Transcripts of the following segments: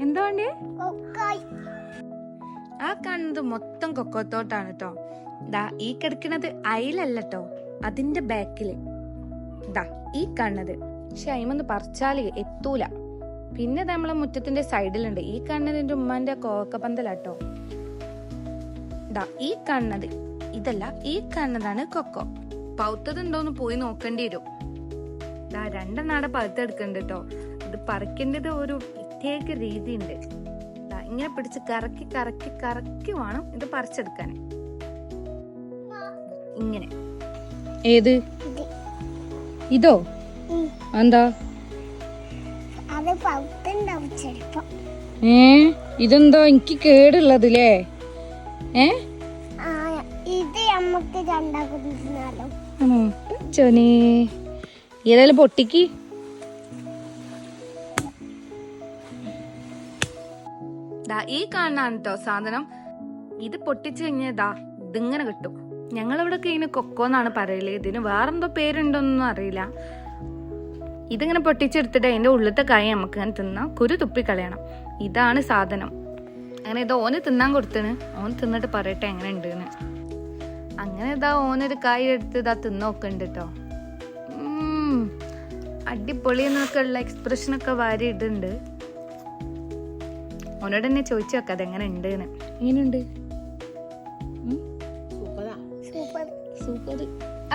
എന്താ വേണ്ടേ? ആ കാണുന്നത് മൊത്തം കൊക്കോത്തോട്ടാണ് കേട്ടോ. ദാ ഈ കിടക്കുന്നത് അയിലല്ലോ, അതിന്റെ ബാക്കില് ദാ ഈ കാണുന്നത്. പക്ഷെ അയിമൊന്ന് പറിച്ചാല് എത്തൂല. പിന്നെ നമ്മളെ മുറ്റത്തിന്റെ സൈഡിലുണ്ട്. ഈ കാണുന്നത് എന്റെ ഉമ്മാന്റെ കോക്കപ്പന്തലാട്ടോ. ദാ ഈ കാണുന്നത് ഇതല്ല, ഈ കാണുന്നതാണ് കൊക്കോ. പൗത്തതുണ്ടോന്ന് പോയി നോക്കേണ്ടി വരും. ദാ രണ്ടെണ്ണാടെ പഴുത്തെടുക്കണ്ട് കേട്ടോ. ഇത് പറിക്കേണ്ടത് ഒരു പ്രത്യേക രീതി ഉണ്ട്. ഇങ്ങനെ പിടിച്ച് കറക്കി കറക്കി കറക്കി വേണം ഇത് പറിച്ചെടുക്കാൻ. ഇങ്ങനെ. ഏത് ഇതോ? എന്താ ഇതെന്തോ എനിക്ക് കേടുള്ളതല്ലേ? ഏതായാലും പൊട്ടിക്ക്. ഈ കാണാണ് കേട്ടോ സാധനം. ഇത് പൊട്ടിച്ചു കഴിഞ്ഞാ ഇതിങ്ങനെ കിട്ടും. ഞങ്ങളിവിടൊക്കെ ഇതിന് കൊക്കോന്നാണ് പറയല്. ഇതിന് വേറെന്തോ പേരുണ്ടോന്നൊന്നും അറിയില്ല. ഇതിങ്ങനെ പൊട്ടിച്ചെടുത്തിട്ട് അതിന്റെ ഉള്ളിലത്തെ കായ നമുക്ക് ഇങ്ങനെ തിന്നാം. കുരു തുപ്പിക്കളയണം. ഇതാണ് സാധനം. അങ്ങനെ ഇത് ഓന് തിന്നാൻ കൊടുത്തിന്. ഓൻ തിന്നിട്ട് പറയട്ടെ എങ്ങനെ ഉണ്ടെന്ന്. അങ്ങനെ ഓനൊരു കായ എടുത്ത് തിന്നോക്കുന്നുണ്ട് കേട്ടോ. അടിപൊളി എന്നൊക്കെ ഉള്ള എക്സ്പ്രഷനൊക്കെ വാരി ഇടുന്നുണ്ട്. ഓനോട് തന്നെ ചോദിച്ചു നോക്കാം അതെങ്ങനെ ഉണ്ട്. എങ്ങനെയുണ്ട്? സൂപ്പർ.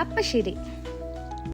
അപ്പൊ ശരി.